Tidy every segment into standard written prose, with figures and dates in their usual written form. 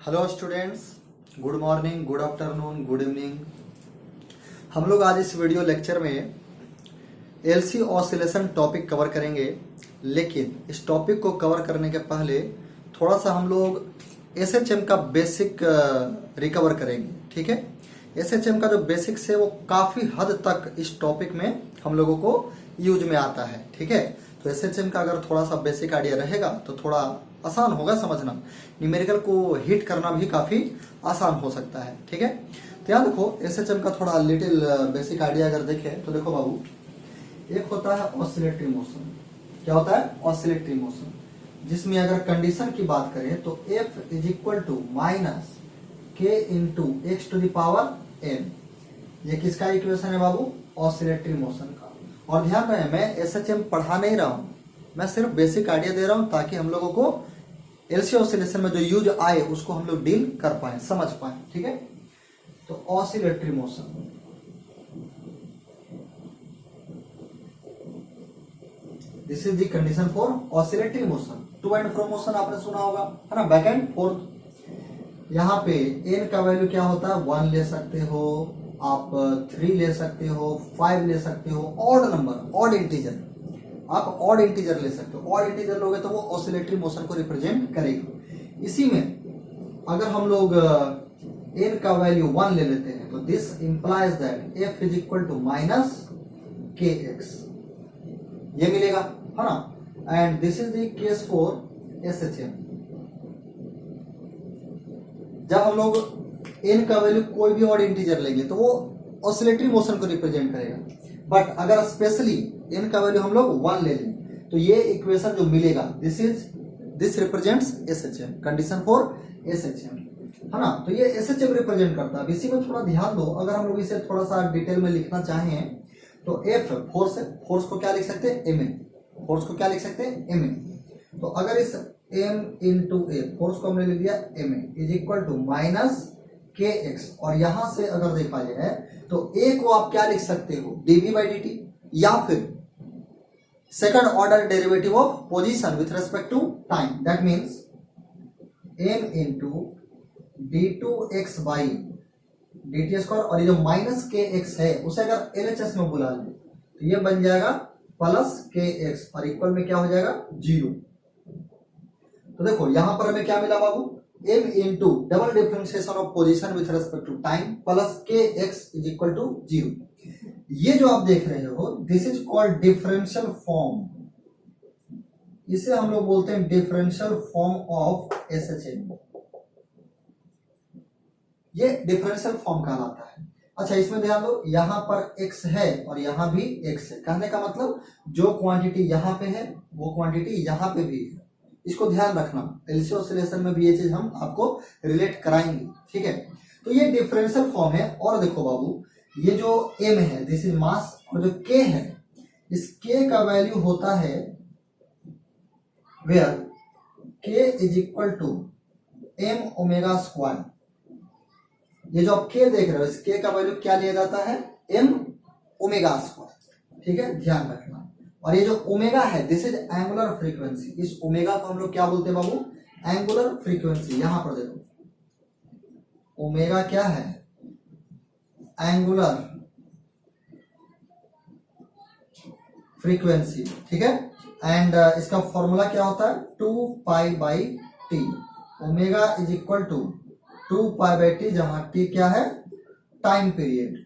Hello students, good morning, good afternoon, good evening. हम लोग आज इस वीडियो लेक्चर में एलसी ऑसिलेशन टॉपिक कवर करेंगे, लेकिन इस टॉपिक को कवर करने के पहले थोड़ा सा हम लोग एसएचएम का बेसिक रिकवर करेंगे। ठीक है, एसएचएम का जो बेसिक्स है वो काफ़ी हद तक इस टॉपिक में हम लोगों को यूज में आता है। ठीक है, तो एसएचएम का अगर थोड़ा सा बेसिक आइडिया रहेगा तो थोड़ा आसान होगा समझना, न्यूमेरिकल को हिट करना भी काफ़ी आसान हो सकता है। ठीक है, तो यहाँ देखो एसएचएम का थोड़ा लिटिल बेसिक आइडिया अगर देखें तो देखो बाबू, एक होता है ऑसिलेटरी मोशन। क्या होता है? ऑसिलेटरी मोशन, जिसमें अगर कंडीशन की बात करें तो F is equal to minus k into x to the power n. ये किसका इक्वेशन है बाबू? ऑसिलेटरी मोशन का। और ध्यान रहे, मैं एसएचएम पढ़ा नहीं रहा हूं, मैं सिर्फ बेसिक आइडिया दे रहा हूं ताकि हम लोगों को एलसी ऑसिलेशन में जो यूज आए उसको हम लोग डील कर पाए, समझ पाए। ठीक है, तो oscillatory motion, this is the condition for oscillatory motion. To and fro motion आपने सुना होगा, है ना, बैक एंड फोर्थ। यहाँ पे एन का वैल्यू क्या होता है? 1 ले सकते हो आप, 3 ले सकते हो, 5 ले सकते हो, ऑड नंबर, ऑड इंटीजर, आप ऑड इंटीजर ले सकते हो। ऑड इंटीजर लोगे तो वो ऑसिलेटरी मोशन को रिप्रेजेंट करेगा। इसी में अगर हम लोग एन का वैल्यू 1 ले लेते हैं तो this implies that F is equal to minus K X, ये मिलेगा, है ना। And this is the case for SHM. जब हम लोग एन का वैल्यू कोई भी ऑड इंटीजर लेंगे तो वो ऑसिलेटरी मोशन को रिप्रेजेंट करेगा। बट अगर स्पेशली एन का वैल्यू हम लोग 1 ले लें तो ये इक्वेशन जो मिलेगा, this represents SHM, condition for SHM, है ना। तो ये एसएचएम रिप्रेजेंट करता है। इसी में थोड़ा ध्यान दो, अगर हम लोग इसे थोड़ा सा डिटेल में लिखना चाहें तो एफ फोर्स है, फोर्स को क्या लिख सकते हैं? एम ए। फोर्स को क्या लिख सकते हैं? M A. तो अगर इस एम इंटू ए, फोर्स को हमने लिख दिया M A is equal to minus K X, और यहां से अगर देखा जाए तो ए को आप क्या लिख सकते हो? डीवी बाई डी टी, या फिर second order derivative of position with respect to time, that means M into D two X by D T square, और ये जो माइनस के एक्स है उसे अगर एलएचएस में बुला ले तो ये बन जाएगा प्लस के एक्स, और इक्वल में क्या हो जाएगा? 0। तो देखो यहां पर हमें क्या मिला बाबू? m into double differentiation of position with respect to time plus K X is equal to 0। ये जो आप देख रहे हो this is called differential form, इसे हम लोग बोलते हैं डिफरेंशियल फॉर्म ऑफ एसएचएम। ये डिफरेंशियल फॉर्म कहलाता है। अच्छा, इसमें ध्यान दो, यहां पर x है और यहां भी x है। कहने का मतलब जो क्वांटिटी यहां पे है वो क्वांटिटी यहां पे भी है, इसको ध्यान रखना। एलसी ऑसिलेशन में भी ये चीज हम आपको रिलेट कराएंगे। ठीक है, तो ये डिफरेंशियल फॉर्म है। और देखो बाबू, ये जो m है दिस इज मास, और जो k है इस k का वैल्यू होता है where k is equal to m omega square. ये जो आप k देख रहे हो इस k का वैल्यू क्या लिया जाता है? m omega square. ठीक है, ध्यान रखना। और ये जो ओमेगा है दिस इज एंगुलर फ्रीक्वेंसी। इस ओमेगा को हम लोग क्या बोलते हैं बाबू? Angular frequency. यहां पर देखो ओमेगा क्या है? Angular frequency. ठीक है, एंड इसका फॉर्मूला क्या होता है? 2 pi by T. Omega is equal to 2 pi by T, जहां टी क्या है? Time period.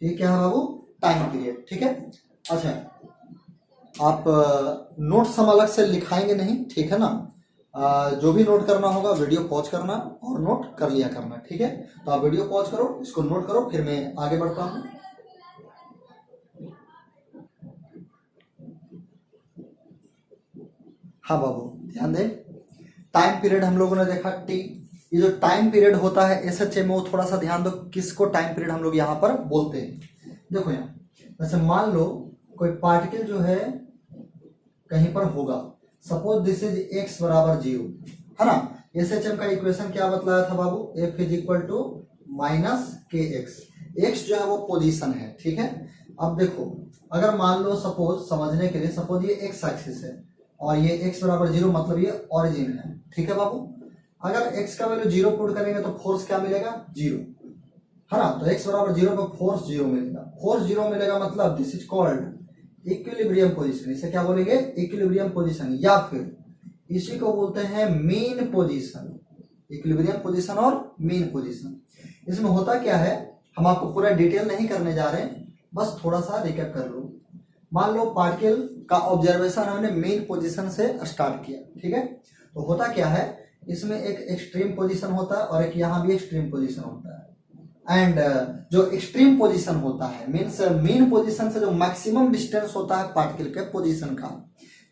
टी क्या है बाबू? Time period. ठीक है, अच्छा आप नोट्स हम अलग से लिखाएंगे नहीं, ठीक है ना। जो भी नोट करना होगा वीडियो पॉज करना और नोट कर लिया करना। ठीक है, तो आप वीडियो पॉज करो, इसको नोट करो, फिर मैं आगे बढ़ता हूं। हाँ बाबू ध्यान दें, टाइम पीरियड हम लोगों ने देखा टी। ये जो टाइम पीरियड होता है एसएचएम में, वो थोड़ा सा ध्यान दो किसको टाइम पीरियड हम लोग यहाँ पर बोलते हैं। देखो यहाँ जैसे मान लो कोई पार्टिकल जो है कहीं पर होगा, सपोज दिस इज x बराबर 0, है ना। एसएचएम का इक्वेशन क्या बतलाया था बाबू? f is equal to minus K X. X जो है वो पोजीशन है। ठीक है, अब देखो अगर मान लो सपोज समझने के लिए, सपोज ये एक्स एक्सिस है, और ये x बराबर 0 मतलब ये ओरिजिन है। ठीक है बाबू, अगर x का वैल्यू 0 पुट करेंगे तो फोर्स क्या मिलेगा, 0, है ना। तो x बराबर 0 पे फोर्स 0 मिलेगा, फोर्स 0 मिलेगा मतलब this is called equilibrium position. इसे क्या बोलेंगे, इक्विलिब्रियम पोजीशन, या फिर इसी को बोलते हैं मीन पोजीशन। इक्विलिब्रियम पोजीशन और मीन पोजीशन। इसमें होता क्या है, हम आपको पूरा डिटेल नहीं करने जा रहे हैं, बस थोड़ा सा रिकैप कर लो। मान लो पार्टिकल का ऑब्जर्वेशन हमने मेन पोजीशन से स्टार्ट किया, ठीक है। तो होता क्या है, इसमें एक एक्सट्रीम पोजीशन होता है और एक यहाँ भी एक्सट्रीम पोजीशन होता है। एंड जो एक्सट्रीम पोजीशन होता है मीन्स मेन पोजीशन से जो मैक्सिमम डिस्टेंस होता है पार्टिकल के पोजीशन का,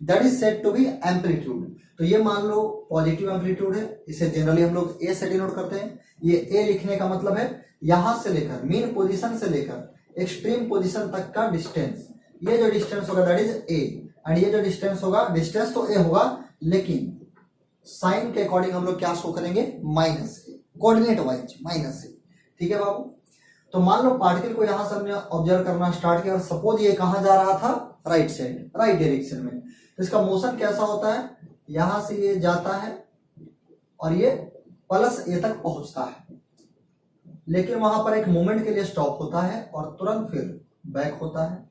that is said to be amplitude. तो ये मान लो पॉजिटिव एम्पलीट्यूड है, इसे जनरली हम लोग ए से डिनोट करते हैं। ये ए लिखने का मतलब है यहां से लेकर मेन पोजीशन से लेकर एक्सट्रीम पोजीशन तक का डिस्टेंस। ये जो डिस्टेंस होगा दैट इज ए, एंड ये जो डिस्टेंस होगा, डिस्टेंस तो ए होगा लेकिन साइन के अकॉर्डिंग हम लोग क्या शो करेंगे, माइनस ए, कोऑर्डिनेट वाइज माइनस ए। ठीक है बाबू। तो मान लो पार्टिकल को यहां से हमने ऑब्जर्व करना स्टार्ट किया और सपोज ये कहां जा रहा था, राइट साइड, राइट डायरेक्शन में। तो इसका मोशन कैसा होता है, यहां से ये जाता है और ये प्लस ए तक पहुंचता है, लेकिन वहां पर एक मोमेंट के लिए स्टॉप होता है और तुरंत फिर बैक होता है,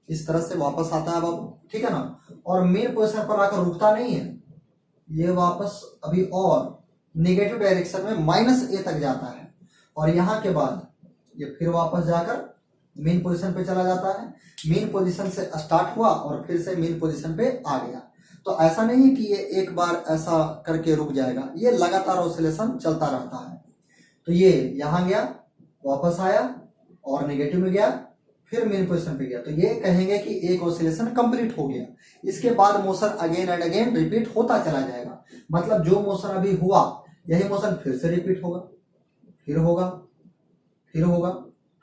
इस तरह से वापस आता है बाबू। ठीक है ना। और मेन पोजीशन पर आकर रुकता नहीं है, ये वापस अभी और नेगेटिव डायरेक्शन में माइनस ए तक जाता है और यहां के बाद ये फिर वापस जाकर मेन पोजीशन पे चला जाता है। मेन पोजीशन से स्टार्ट हुआ और फिर से मेन पोजीशन पे आ गया। तो ऐसा नहीं है कि ये एक बार ऐसा करके रुक जाएगा, ये लगातार ऑसिलेशन चलता रहता है। तो ये यहां गया, वापस आया और नेगेटिव में गया, फिर मेन पोजीशन पे गया। तो ये कहेंगे कि एक ऑसिलेशन कंप्लीट हो गया। इसके बाद motion again and again repeat होता चला जाएगा। मतलब जो मोशन अभी हुआ यही मोशन फिर से रिपीट होगा, फिर होगा, फिर होगा,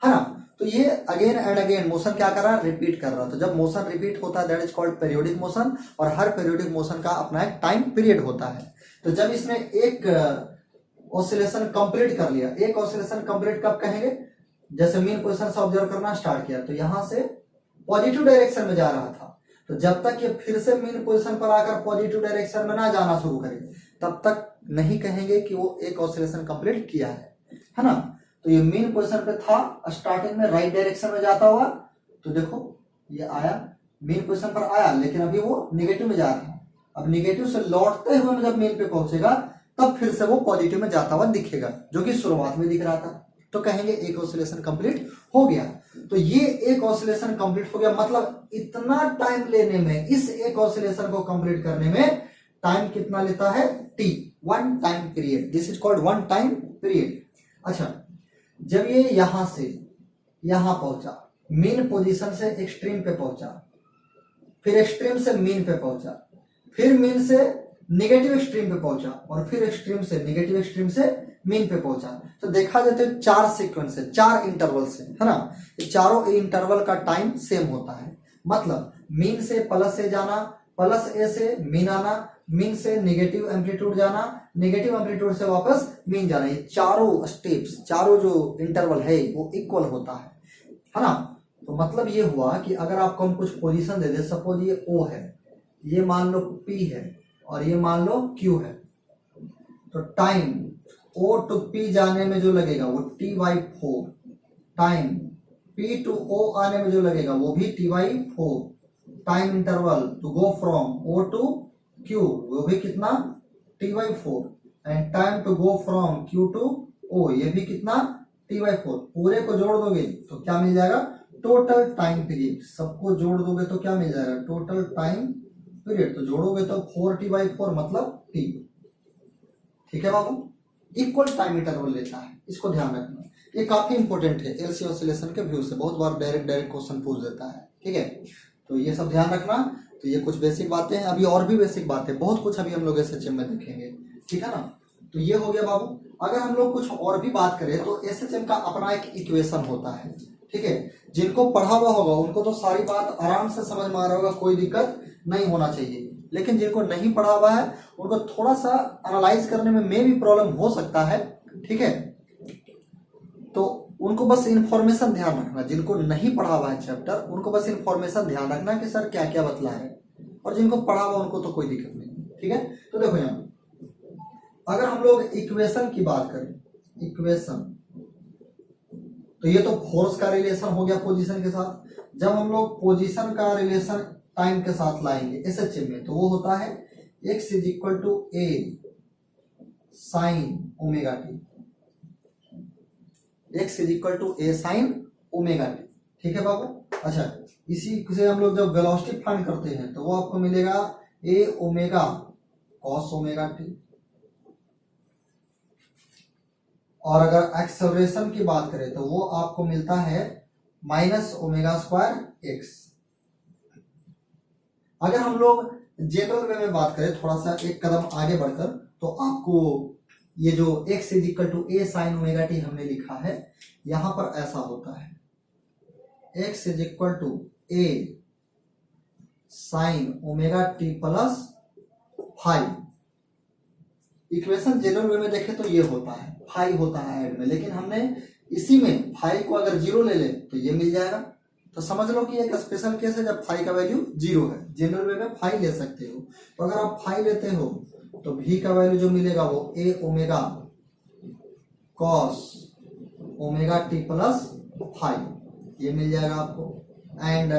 है ना। तो ये अगेन एंड अगेन मोशन क्या कर रहा है, रिपीट कर रहा है। तो जब मोशन रिपीट होता है that is called periodic motion, और हर पीरियोडिक मोशन का अपना एक टाइम पीरियड होता है। तो जब इसने एक ऑसिलेशन कंप्लीट कर लिया, एक ऑसिलेशन कंप्लीट कब कहेंगे, जैसे मेन पोजीशन से ऑब्जर्व करना स्टार्ट किया तो यहां से पॉजिटिव डायरेक्शन में जा रहा था, तो जब तक ये फिर से मेन पोजीशन पर आकर पॉजिटिव डायरेक्शन में ना जाना शुरू करे तब तक नहीं कहेंगे कि वो एक ऑसिलेशन कंप्लीट किया है ना। तो ये मेन पोजीशन पे था, स्टार्टिंग में राइट डायरेक्शन में जाता हुआ, तो देखो ये आया मेन पोजीशन पर आया, लेकिन अभी वो नेगेटिव में जा रहा है। अब नेगेटिव से लौटते हुए में जब मेन पे पहुंचेगा तब फिर से वो पॉजिटिव में जाता हुआ दिखेगा, जो कि शुरुआत में दिख रहा था। तो कहेंगे एक ऑसिलेशन कंप्लीट हो गया। तो ये एक ऑसिलेशन कंप्लीट हो गया, मतलब इतना टाइम लेने में, इस एक ऑसिलेशन को कंप्लीट करने में टाइम कितना लेता है, T, one time period. This is called one time period. अच्छा, जब ये यहां से यहां पहुंचा, मेन पोजीशन से एक्सट्रीम पे पहुंचा, फिर एक्सट्रीम से मेन पे पहुंचा, फिर मेन से नेगेटिव एक्सट्रीम पे पहुंचा और फिर एक्सट्रीम से नेगेटिव एक्सट्रीम से मेन पे पहुंचा, तो देखा जाए तो 4 सीक्वेंस है, 4 इंटरवल से, है ना। ये चारों इंटरवल का टाइम सेम होता है। मतलब मेन से प्लस ए जाना, प्लस ए से मेन आना, मेन से नेगेटिव एम्पलीट्यूड जाना, नेगेटिव एम्पलीट्यूड से वापस मेन जाना, ये चारों स्टेप्स, चारों जो इंटरवल है वो इक्वल होता है ना। तो मतलब ये हुआ कि अगर आपको हम कुछ पोजीशन दे दे, सपोज ये O है, ये मान लो P है और ये मान लो Q है, तो टाइम O टू P जाने में जो लगेगा वो T/4, time P to O आने में जो लगेगा वो भी T/4, time interval to go from O to Q वो भी कितना, T/4, and time to go from Q to O ये भी कितना, T/4। पूरे को जोड़ दोगे तो क्या मिल जाएगा, टोटल टाइम पीरियड। सबको जोड़ दोगे तो क्या मिल जाएगा, टोटल टाइम पीरियड। तो जोड़ोगे तो 4T/4 मतलब T। ठीक है बाबू, इक्वल टाइम इंटरवल लेता है, इसको ध्यान रखना। ये काफी इंपॉर्टेंट है एलसी ऑसिलेशन के व्यू से, बहुत बार डायरेक्ट क्वेश्चन पूछ देता है। ठीक है, तो ये सब ध्यान रखना। तो ये कुछ बेसिक बातें हैं, अभी और भी बेसिक बातें, बहुत कुछ अभी हम लोग एसएचएम में देखेंगे। ठीक है ना। तो ये हो गया बाबू। अगर हम लोग कुछ और भी बात करें तो एसएचएम का अपना एक इक्वेशन होता है। ठीक है, जिनको पढ़ा हुआ होगा उनको तो सारी बात आराम से समझ में आ रहा होगा, कोई दिक्कत नहीं होना चाहिए। लेकिन जिनको नहीं पढ़ा हुआ है उनको थोड़ा सा एनालाइज करने में भी प्रॉब्लम हो सकता है। ठीक है, तो उनको बस इंफॉर्मेशन ध्यान रखना। जिनको नहीं पढ़ा हुआ है चैप्टर उनको बस इंफॉर्मेशन ध्यान रखना कि सर क्या क्या बतला है। और जिनको पढ़ा हुआ उनको तो कोई दिक्कत नहीं, ठीक है। तो देखो यहाँ अगर हम लोग इक्वेशन की बात करें, इक्वेशन, तो ये तो फोर्स का रिलेशन हो गया पोजीशन के साथ। जब हम लोग पोजीशन का रिलेशन टाइम के साथ लाएंगे एसएचएम में, तो वो होता है x is equal to A sine omega T, x is equal to A sine omega T, ठीक है बाबू। अच्छा, इसी से हम लोग जब वेलोसिटी फाइंड करते हैं तो वो आपको मिलेगा ए ओमेगा कॉस ओमेगा टी, और अगर एक्सेलरेशन की बात करें तो वो आपको मिलता है माइनस ओमेगा स्क्वायर एक्स। अगर हम लोग जनरल वे में बात करें, थोड़ा सा एक कदम आगे बढ़कर, तो आपको ये जो x is equal to A sine omega T हमने लिखा है, यहां पर ऐसा होता है x is equal to A sine omega T plus five. Equation general way में देखें तो ये होता है, फाइव होता है एड में, लेकिन हमने इसी में फाइव को अगर जीरो ले ले तो ये मिल जाएगा। तो समझ लो कि एक स्पेशल केस है जब फाइव का वैल्यू जीरो है। जनरल वे में फाइव ले सकते हो, तो अगर आप फाइव लेते हो तो भी का वैल्यू जो मिलेगा वो A omega cos omega T plus five, ये मिल जाएगा आपको। एंड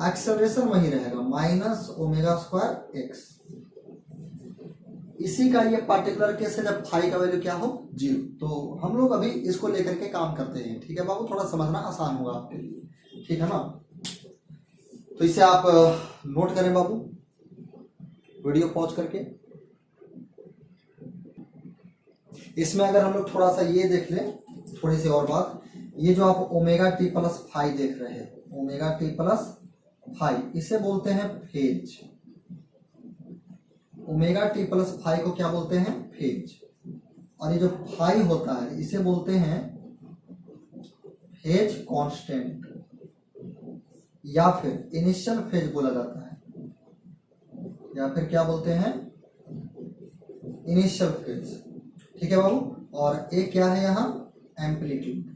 एक्सेलरेशन वही रहेगा माइनस ओमेगा स्क्वायर एक्स। इसी का ये पार्टिकुलर केस है जब फाइव का वैल्यू क्या हो, जीरो। तो हम लोग अभी इसको लेकर के काम करते हैं, ठीक है बाबू, थोड़ा समझना आसान होगा आपके लिए, ठीक है ना। तो इसे आप नोट करें बाबू, वीडियो पॉज करके। इसमें अगर हम लोग थोड़ा सा ये देख लें, थोड़ी सी और बात, ये जो आप ओमेगा टी प्लस फाइव देख रहे हैं, ओमेगा टी प्लस फाइव, इसे बोलते हैं phase. Omega T plus five को क्या बोलते हैं, फेज। और ये जो फाइव होता है इसे बोलते हैं फेज कांस्टेंट, या फिर इनिशियल फेज बोला जाता है, या फिर क्या बोलते हैं, इनिशियल फेज, ठीक है बाबू। और एक क्या है यहाँ, एम्पलीट्यूड,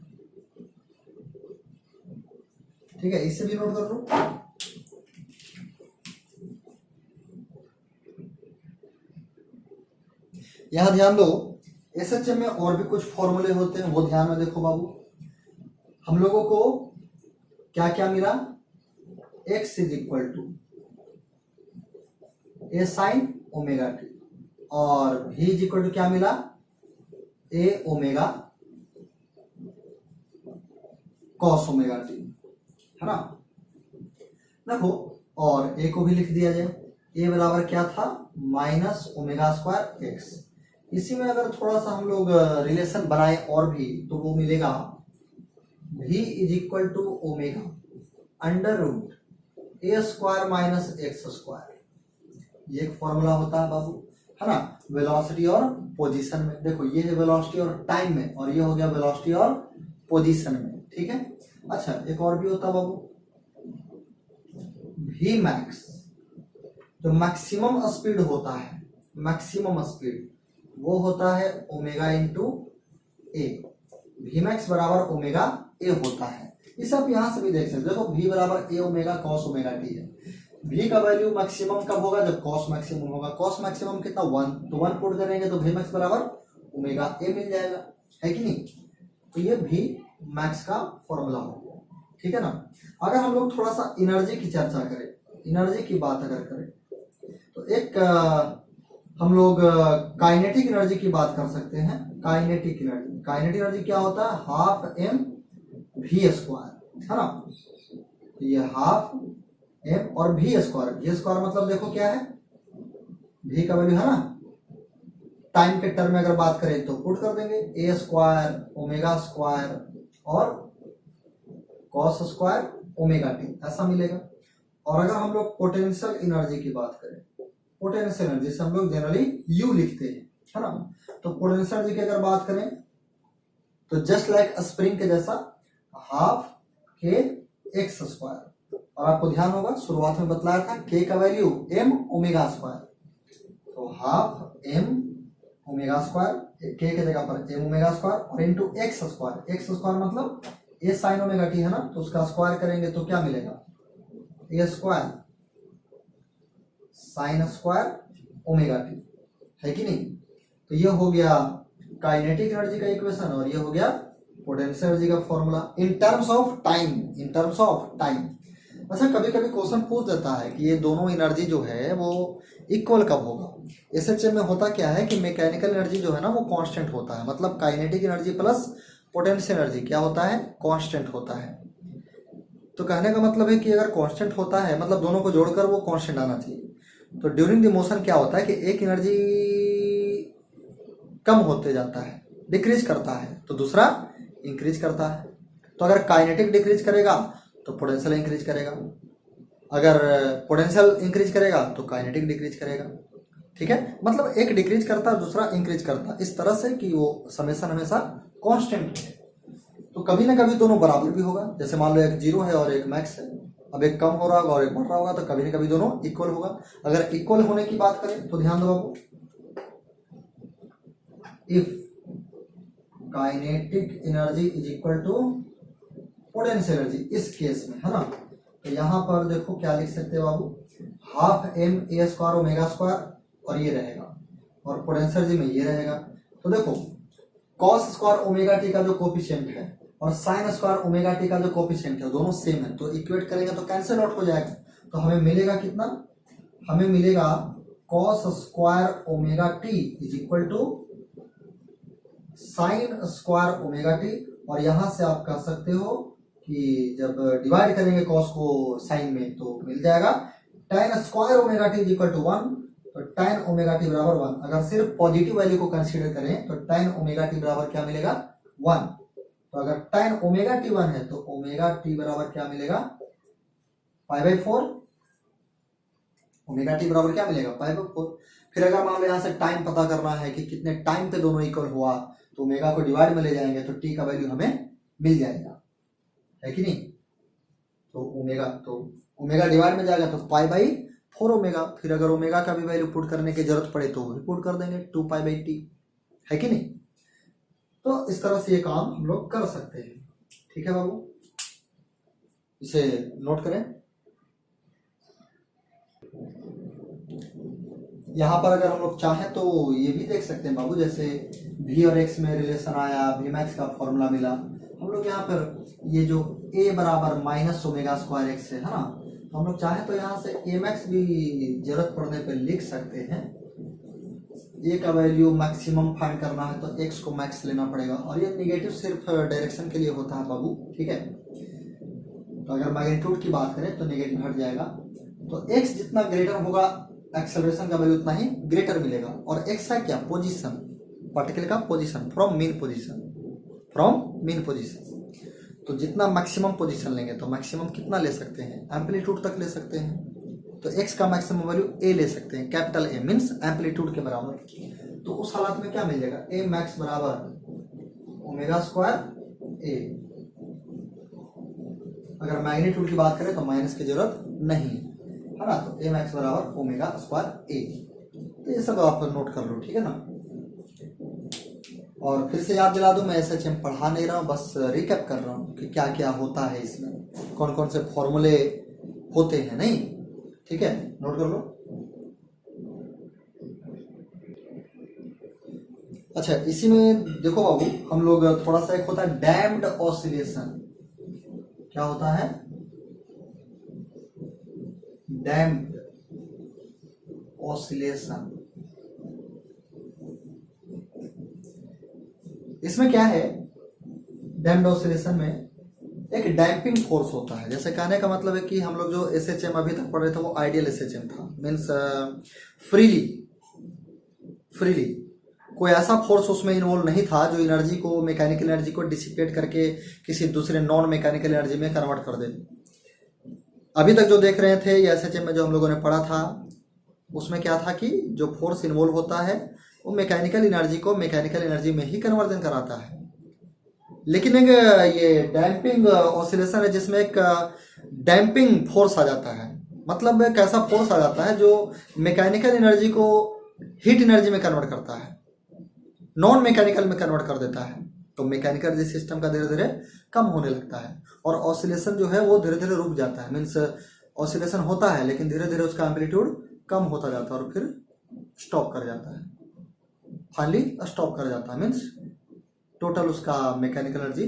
ठीक है, इसे भी नोट कर लो। यहां ध्यान दो, एसएचएम में और भी कुछ फॉर्मूले होते हैं, वो ध्यान में देखो बाबू। हम लोगों को क्या क्या मिला, x is equal to A sine omega T, और v इज इक्वल टू क्या मिला, A omega cos omega T, है ना। देखो, और a को भी लिख दिया जाए, a बराबर क्या था, माइनस ओमेगा स्क्वायर एक्स। इसी में अगर थोड़ा सा हम लोग रिलेशन बनाए और भी, तो वो मिलेगा v is equal to omega under root A square minus X square. ये एक फॉर्मूला होता है बाबू, है ना, वेलोसिटी और पोजीशन में। देखो ये है वेलोसिटी और टाइम में, और ये हो गया वेलोसिटी और पोजीशन में, ठीक है। अच्छा, एक और भी होता है बाबू, v मैक्स, जो मैक्सिमम स्पीड होता है, मैक्सिमम स्पीड वो होता है omega into A. V max बराबर ओमेगा ए होता है। इसे आप यहां से भी देख सकते हो, देखो v बराबर ए ओमेगा कॉस ओमेगा टी है। v का वैल्यू मैक्सिमम कब होगा, जब कॉस मैक्सिमम होगा। कॉस मैक्सिमम कितना, 1, तो 1 पुट करेंगे तो v मैक्स बराबर ओमेगा ए मिल जाएगा, है कि नहीं। तो ये v मैक्स का फॉर्मूला हो गया, ठीक है ना। अगर हम लोग थोड़ा सा एनर्जी की चर्चा करें, एनर्जी की बात अगर करें, तो एक हम लोग काइनेटिक एनर्जी की बात कर सकते हैं। काइनेटिक एनर्जी, काइनेटिक एनर्जी क्या होता है, हाफ एम वी स्क्वायर, है ना। ये हाफ एम और वी स्क्वायर, वी स्क्वायर मतलब देखो क्या है, वी का वैल्यू है ना, टाइम के टर्म में अगर बात करें तो पुट कर देंगे ए स्क्वायर ओमेगा स्क्वायर और कॉस स्क्वायर ओमेगा टी, ऐसा मिलेगा। और अगर हम लोग पोटेंशियल एनर्जी की बात करें, पोटेंशियल एनर्जी से हम लोग जनरली यू लिखते हैं, है ना। तो पोटेंशियल एनर्जी की अगर बात करें तो जस्ट लाइक स्प्रिंग के जैसा हाफ के एक्स स्क्वायर। और आपको ध्यान होगा शुरुआत में बतलाया था के का वैल्यू एम ओमेगा स्क्वायर, तो हाफ एम ओमेगा स्क्वायर, के जगह पर एम ओमेगा स्क्वायर और into x square. X square मतलब ए साइन ओमेगा टी है ना, तो उसका स्क्वायर करेंगे तो क्या मिलेगा, A square sine square omega T, है कि नहीं। तो ये हो गया काइनेटिक एनर्जी का इक्वेशन और ये हो गया पोटेंशियल एनर्जी का formula in terms of time, in terms of time. अच्छा, कभी कभी क्वेश्चन पूछ देता है कि ये दोनों एनर्जी जो है वो इक्वल कब होगा। एसएचएम में होता क्या है कि मैकेनिकल एनर्जी जो है ना वो कांस्टेंट होता है, मतलब kinetic energy plus potential energy क्या होता है, कांस्टेंट होता है। तो कहने का मतलब है कि अगर कांस्टेंट होता है मतलब दोनों को जोड़कर वो कांस्टेंट आना चाहिए। तो ड्यूरिंग द मोशन क्या होता है कि एक एनर्जी कम होते जाता है, डिक्रीज करता है, तो दूसरा इंक्रीज करता है। तो अगर काइनेटिक डिक्रीज करेगा तो पोटेंशियल इंक्रीज करेगा, अगर पोटेंशियल इंक्रीज करेगा तो काइनेटिक डिक्रीज करेगा। ठीक है, मतलब एक डिक्रीज करता है दूसरा इंक्रीज करता है, इस तरह से कि वो समेशन हमेशा कांस्टेंट है। तो कभी ना कभी दोनों बराबर भी होगा, जैसे मान लो एक जीरो है और एक मैक्स है, अब एक कम हो रहा होगा और एक बढ़ रहा होगा, तो कभी ना कभी दोनों इक्वल होगा। अगर इक्वल होने की बात करें तो ध्यान दो बाबू, if kinetic energy is equal to potential energy, इस केस में है ना, तो यहां पर देखो क्या लिख सकते हैं बाबू, half m A square omega square और ये रहेगा, और पोटेंशियल एनर्जी में ये रहेगा। तो देखो कॉस स्क्वायर ओमेगा टी का जो कोफिशिएंट है और साइन स्क्वायर ओमेगा टी का जो कोफिशिएंट है दोनों सेम है, तो इक्वेट करेंगे तो कैंसिल आउट हो जाएगा। तो हमें मिलेगा कितना, हमें मिलेगा cos square omega T is equal to sine square omega T, और यहां से आप कह सकते हो कि जब डिवाइड करेंगे कॉस को साइन में तो मिल जाएगा tan square omega T is equal to 1, तो tan ओमेगा टी बराबर 1। अगर सिर्फ पॉजिटिव वैल्यू को कंसीडर करें तो tan ओमेगा टी बराबर क्या मिलेगा 1। तो अगर tan ओमेगा टी 1 है तो ओमेगा टी बराबर क्या मिलेगा π/4, ओमेगा टी बराबर क्या मिलेगा π/4। फिर अगर मान लो यहाँ से टाइम पता करना है कि कितने टाइम पे दोनों इक्वल हुआ, तो ओमेगा को डिवाइड में ले जाएंगे तो टी का वैल्यू हमें मिल जाएगा, है कि नहीं। तो ओमेगा डिवाइड में जाएगा तो π/4 ओमेगा, फिर अगर ओमेगा का भी वैल्यू पुट करने की जरूरत पड़े तो वो भी पुट कर देंगे 2π/t, है कि नहीं। तो इस तरह से ये काम हम लोग कर सकते हैं। ठीक है बाबू, इसे नोट करें। यहाँ पर अगर हम लोग चाहें तो ये भी देख सकते हैं बाबू, जैसे v और x में रिलेशन आया, Vmax का फॉर्मूला मिला, हम लोग यहाँ पर ये जो a बराबर माइनस ओमेगा स्क्वायर एक्स है ना, तो हम लोग चाहें तो यहाँ से Amax भी जरूरत पड़ने पर लिख सकते हैं। a का वैल्यू मैक्सिमम फाइंड करना है तो x को मैक्स लेना पड़ेगा, और ये निगेटिव सिर्फ डायरेक्शन के लिए होता है बाबू, ठीक है। तो अगर मैग्नीट्यूड की बात करें तो निगेटिव हट जाएगा, तो x जितना ग्रेटर होगा एक्सेलरेशन का वैल्यू उतना ही ग्रेटर मिलेगा। और x है क्या, पोजीशन, पार्टिकल का पोजीशन, फ्रॉम मीन पोजीशन। तो जितना मैक्सिमम पोजीशन लेंगे तो मैक्सिमम कितना ले सकते हैं, एम्पलीट्यूड तक ले सकते हैं। तो x का मैक्सिमम वैल्यू a ले सकते हैं, कैपिटल A मीन्स एम्पलीट्यूड के बराबर। तो उस हालत में क्या मिल जाएगा, a मैक्स बराबर ओमेगा स्क्वायर a। अगर मैग्नीट्यूड की बात करें तो माइनस की जरूरत नहीं है ना, तो a मैक्स बराबर ओमेगा स्क्वायर a। तो ये सब आप नोट कर लो, ठीक है ना। और फिर से याद दिला दूं, मैं SHM पढ़ा नहीं रहा हूँ, बस रिकैप कर रहा हूँ कि क्या क्या होता है इसमें, कौन कौन से फॉर्मूले होते हैं, नहीं, ठीक है, नोट कर लो। अच्छा, इसी में देखो बाबू, हम लोग थोड़ा सा एक होता है डैम्ड ऑसिलेशन। क्या होता है, डैम्ड ऑसिलेशन। इसमें क्या है, डैम्ड ऑसिलेशन में एक डैम्पिंग फोर्स होता है। जैसे कहने का मतलब है कि हम लोग जो SHM अभी तक पढ़ रहे थे वो आइडियल SHM था, मीन्स फ्रीली कोई ऐसा फोर्स उसमें इन्वॉल्व नहीं था जो एनर्जी को, मैकेनिकल एनर्जी को डिसिपेट करके किसी दूसरे नॉन मैकेनिकल एनर्जी में कन्वर्ट कर दे। अभी तक जो देख रहे थे या SHM में जो हम लोगों ने पढ़ा था उसमें क्या था कि जो फोर्स इन्वॉल्व होता है वो मैकेनिकल एनर्जी को मैकेनिकल एनर्जी में ही कन्वर्जन कराता है। लेकिन एक ये डैम्पिंग ऑसिलेशन है जिसमें एक डैम्पिंग फोर्स आ जाता है, मतलब एक ऐसा फोर्स आ जाता है जो मैकेनिकल एनर्जी को हीट एनर्जी में कन्वर्ट करता है, नॉन मैकेनिकल में कन्वर्ट कर देता है। तो मैकेनिकल एनर्जी सिस्टम का धीरे धीरे कम होने लगता है और ऑसिलेशन जो है वो धीरे धीरे रुक जाता है। मीन्स ऑसिलेशन होता है लेकिन धीरे धीरे उसका एम्पलीट्यूड कम होता जाता है और फिर स्टॉप कर जाता है, फाइनली स्टॉप कर जाता है, मीन्स टोटल उसका मैकेनिकल एनर्जी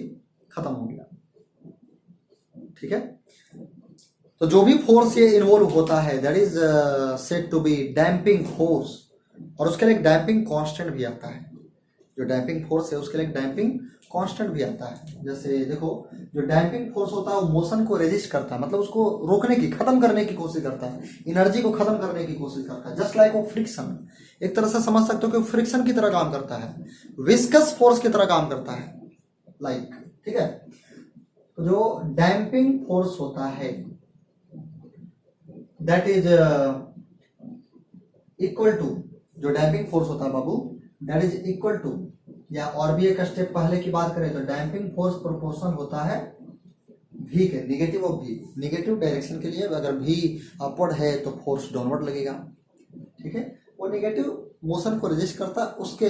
खत्म हो गया। ठीक है, तो जो भी फोर्स ये इन्वॉल्व होता है that is said to be damping force, और उसके लिए एक डैम्पिंग कांस्टेंट भी आता है। जो डैम्पिंग फोर्स है उसके लिए एक डैम्पिंग कांस्टेंट भी आता है। जैसे देखो, जो डैम्पिंग फोर्स होता है वो मोशन को रेजिस्ट करता है, मतलब उसको रोकने की, खत्म करने की कोशिश करता है, एनर्जी को खत्म करने की कोशिश करता है। जस्ट लाइक वो फ्रिक्शन, एक तरह से समझ सकते हो कि फ्रिक्शन की तरह काम करता है, विस्कस फोर्स की तरह काम करता है, लाइक। ठीक है, तो जो डैम्पिंग फोर्स होता है दैट इज इक्वल टू, जो डैम्पिंग फोर्स होता है बाबू दैट इज इक्वल टू, या और भी एक स्टेप पहले की बात करें तो डैम्पिंग फोर्स प्रोपोर्शनल होता है v के, negative of v, negative direction के लिए अगर v अपवर्ड है तो फोर्स डाउनवर्ड लगेगा। ठीक है, वो नेगेटिव मोशन को रेजिस्ट करता है, उसके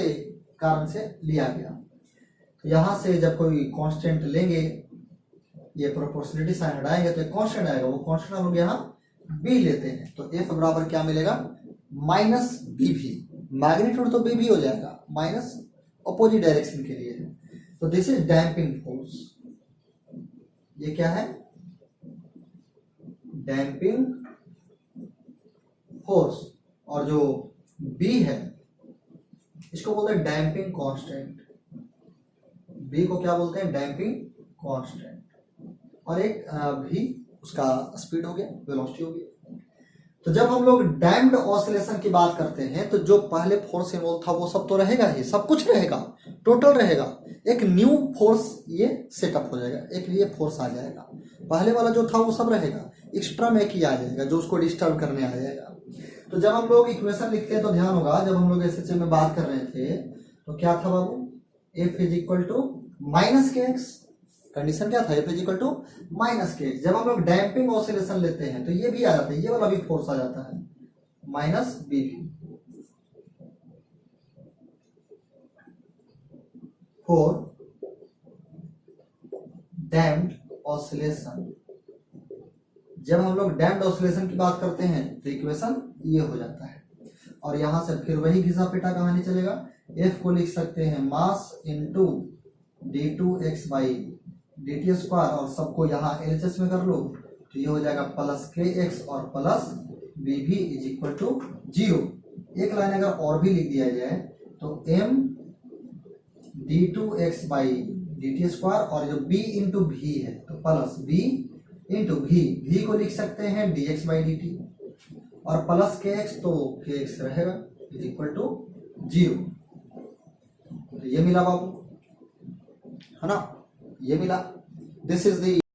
कारण से लिया गया। तो यहां से जब कोई कांस्टेंट लेंगे, ये प्रोपोर्शनलिटी साइन हटाएंगे तो एक कांस्टेंट आएगा, वो कांस्टेंट हम लोग यहाँ b लेते हैं, तो F बराबर क्या मिलेगा, माइनस बी भी, मैग्नीट्यूड तो बी भी हो जाएगा, माइनस अपोजिट डायरेक्शन के लिए है। तो दिस इज डैम्पिंग फोर्स, ये क्या है, डैम्पिंग फोर्स। और जो B है इसको बोलते हैं डैम्पिंग कांस्टेंट, B को क्या बोलते हैं, डैम्पिंग कांस्टेंट। और एक भी उसका स्पीड हो गया, वेलोसिटी हो गया। तो जब हम लोग डैम्प्ड ऑसिलेशन की बात करते हैं तो जो पहले फोर्स इन्वॉल्व था वो सब तो रहेगा ही, सब कुछ रहेगा, टोटल रहेगा। एक न्यू फोर्स ये सेटअप हो जाएगा, एक ये फोर्स आ जाएगा, पहले वाला जो था वो सब रहेगा, एक्स्ट्रा में एक ही आ जाएगा जो उसको डिस्टर्ब करने आ जाएगा। तो जब हम लोग इक्वेशन लिखते हैं तो ध्यान होगा, जब हम लोग एसएचएम में बात कर रहे थे तो क्या था बाबू, F is equal to minus K X, condition क्या था, F is equal to minus K X. जब हम लोग डैम्पिंग ऑसिलेशन लेते हैं तो ये भी आ जाता है, ये वाला भी फोर्स आ जाता है, माइनस बी भी, फॉर डैम्प्ड ऑसिलेशन। जब हम लोग डैम्प्ड ऑसिलेशन की बात करते हैं तो इक्वेशन ये हो जाता है, और यहां से फिर वही घिसा पिटा कहानी चलेगा। F को लिख सकते हैं mass into d2x by dt square, और सबको यहाँ LHS में कर लो तो ये हो जाएगा प्लस kx और plus bv is equal to 0। एक लाइन अगर और भी लिख दिया जाए तो m d2x by dt square, और जो b इंटू v है तो प्लस b इंटू v को लिख सकते हैं dx बाई dt, और प्लस kx तो kx रहेगा इज इक्वल टू 0। तो ये मिला बाबू, है ना, ये मिला। This is the